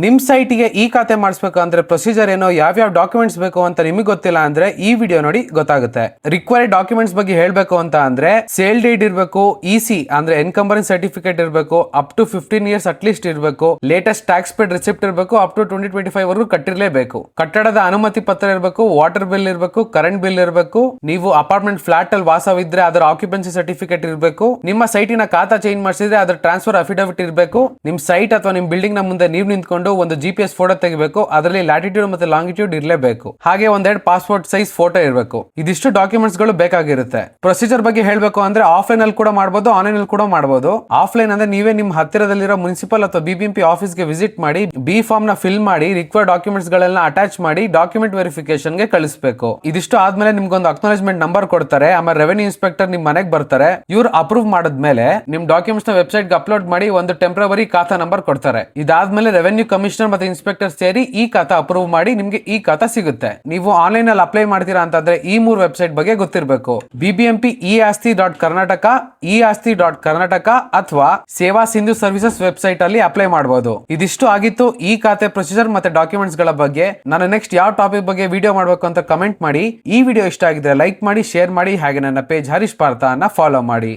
ನಿಮ್ ಸೈಟಿಗೆ ಈ ಖಾತೆ ಮಾಡಿಸ್ಬೇಕು ಅಂದ್ರೆ ಪ್ರೊಸೀಜರ್ ಏನೋ, ಯಾವ್ಯಾವ ಡಾಕ್ಯುಮೆಂಟ್ಸ್ ಬೇಕು ಅಂತ ನಿಮಗೆ ಗೊತ್ತಿಲ್ಲ ಅಂದ್ರೆ ಈ ವಿಡಿಯೋ ನೋಡಿ ಗೊತ್ತಾಗುತ್ತೆ. ರಿಕ್ವೈರ್ಡ್ ಡಾಕ್ಯುಮೆಂಟ್ಸ್ ಬಗ್ಗೆ ಹೇಳ್ಬೇಕು ಅಂತ ಅಂದ್ರೆ ಸೇಲ್ ಡೀಡ್ ಇರಬೇಕು, ಇಸಿ ಅಂದ್ರೆ ಎನ್ಕಂಬರೆನ್ಸ್ ಸರ್ಟಿಫಿಕೇಟ್ ಇರಬೇಕು, ಅಪ್ ಟು 15 ಇಯರ್ಸ್ ಅಟ್ಲೀಸ್ಟ್ ಇರಬೇಕು, ಲೇಟೆಸ್ಟ್ ಟ್ಯಾಕ್ಸ್ ಪೇಡ್ ರಿಸಿಪ್ಟ್ ಇರಬೇಕು, ಅಪ್ ಟು 2025 ವರೆಗೂ ಕಟ್ಟಿರಲೇಬೇಕು, ಕಟ್ಟಡದ ಅನುಮತಿ ಪತ್ರ ಇರಬೇಕು, ವಾಟರ್ ಬಿಲ್ ಇರಬೇಕು, ಕರೆಂಟ್ ಬಿಲ್ ಇರಬೇಕು, ನೀವು ಅಪಾರ್ಟ್ಮೆಂಟ್ ಫ್ಲಾಟ್ ಅಲ್ಲಿ ವಾಸವಿದ್ರೆ ಅದರ ಆಕ್ಯುಪೆನ್ಸಿ ಸರ್ಟಿಫಿಕೇಟ್ ಇರಬೇಕು, ನಿಮ್ಮ ಸೈಟಿನ ಖಾತಾ ಚೇಂಜ್ ಮಾಡಿಸಿದ್ರೆ ಅದರ ಟ್ರಾನ್ಸ್ಫರ್ ಅಫಿಡವಿಟ್ ಇರಬೇಕು, ನಿಮ್ ಸೈಟ್ ಅಥವಾ ನಿಮ್ ಬಿಲ್ಡಿಂಗ್ ನ ಮುಂದೆ ನೀವು ನಿಂತ್ಕೊಂಡು ಒಂದು GPS ಫೋಟೋ ತೆಗಿಬೇಕು, ಅದರಲ್ಲಿ ಲ್ಯಾಟಿಟ್ಯೂಡ್ ಮತ್ತೆ ಲಾಂಗಿಟ್ಯೂಡ್ ಇರಲೇಬೇಕು, ಹಾಗೆ ಒಂದೆರಡು ಪಾಸ್ಪೋರ್ಟ್ ಸೈಜ್ ಫೋಟೋ ಇರಬೇಕು. ಇದಿಷ್ಟು ಡಾಕ್ಯುಮೆಂಟ್ಸ್ ಗಳು ಬೇಕಾಗಿರುತ್ತೆ. ಪ್ರೊಸೀಜರ್ ಬಗ್ಗೆ ಹೇಳ್ಬೇಕು ಅಂದ್ರೆ ಆಫ್ಲೈನ್ ಅಲ್ಲಿ ಕೂಡ ಮಾಡಬಹುದು, ಆನ್ಲೈನ್ ಅಲ್ಲಿ ಕೂಡ ಮಾಡಬಹುದು. ಆಫ್ಲೈನ್ ಅಂದ್ರೆ ನೀವೇ ನಿಮ್ಮ ಹತ್ತಿರದಲ್ಲಿರೋ ಮುನ್ಸಿಪಲ್ ಅಥವಾ BBMP ಆಫೀಸ್ಗೆ ವಿಸಿಟ್ ಮಾಡಿ ಬಿ ಫಾರ್ಮ್ ನ ಫಿಲ್ ಮಾಡಿ ರಿಕ್ವೈರ್ಡ್ ಡಾಕ್ಯುಮೆಂಟ್ಸ್ ಗಳೆಲ್ಲ ಅಟ್ಯಾಚ್ ಮಾಡಿ ಡಾಕ್ಯುಮೆಂಟ್ ವೆರಿಫಿಕೇಶನ್ ಗೆ ಕಳಿಸಬೇಕು. ಇದಿಷ್ಟು ಆದ್ಮೇಲೆ ನಿಮ್ಗೊಂದು ಅಕ್ನಾಲೇಜ್ಮೆಂಟ್ ನಂಬರ್ ಕೊಡ್ತಾರೆ. ಆಮೇಲೆ ರೆವೆನ್ಯೂ ಇನ್ಸ್ಪೆಕ್ಟರ್ ನಿಮ್ ಮನೆಗೆ ಬರ್ತಾರೆ. ಇವ್ರು ಅಪ್ರೂವ್ ಮಾಡಿದ್ಮೇಲೆ ನಿಮ್ ಡಾಕ್ಯುಮೆಂಟ್ಸ್ ನ ವೆಬ್ಸೈಟ್ ಗೆ ಅಪ್ಲೋಡ್ ಮಾಡಿ ಒಂದು ಟೆಂಪರರಿ ಖಾತಾ ನಂಬರ್ ಕೊಡ್ತಾರೆ. ಇದಾದ್ಮೇಲೆ ರೆವೆನ್ಯೂ ಕಮಿಷನರ್ ಮತ್ತೆ ಇನ್ಸ್ಪೆಕ್ಟರ್ ಸೇರಿ ಈ ಖಾತಾ ಅಪ್ರೂವ್ ಮಾಡಿ ನಿಮ್ಗೆ ಈ ಖಾತಾ ಸಿಗುತ್ತೆ. ನೀವು ಆನ್ಲೈನ್ ಅಲ್ಲಿ ಅಪ್ಲೈ ಮಾಡ್ತೀರಾ ಅಂತಂದ್ರೆ ಈ 3 ವೆಬ್ಸೈಟ್ ಬಗ್ಗೆ ಗೊತ್ತಿರಬೇಕು. BBMP eAsti.Karnataka, eAsti.Karnataka ಅಥವಾ ಸೇವಾ ಸಿಂಧು ಸರ್ವಿಸಸ್ ವೆಬ್ಸೈಟ್ ಅಲ್ಲಿ ಅಪ್ಲೈ ಮಾಡಬಹುದು. ಇದಿಷ್ಟು ಆಗಿತ್ತು ಈ ಖಾತೆ ಪ್ರೊಸೀಜರ್ ಮತ್ತೆ ಡಾಕ್ಯುಮೆಂಟ್ಸ್ ಗಳ ಬಗ್ಗೆ. ನಾನು ನೆಕ್ಸ್ಟ್ ಯಾವ ಟಾಪಿಕ್ ಬಗ್ಗೆ ವಿಡಿಯೋ ಮಾಡಬೇಕು ಅಂತ ಕಮೆಂಟ್ ಮಾಡಿ. ಈ ವಿಡಿಯೋ ಇಷ್ಟ ಆಗಿದ್ರೆ ಲೈಕ್ ಮಾಡಿ, ಶೇರ್ ಮಾಡಿ, ಹಾಗೆ ನನ್ನ ಪೇಜ್ ಹರೀಶ್ ಪಾರ್ಥ ಅನ್ನ ಫಾಲೋ ಮಾಡಿ.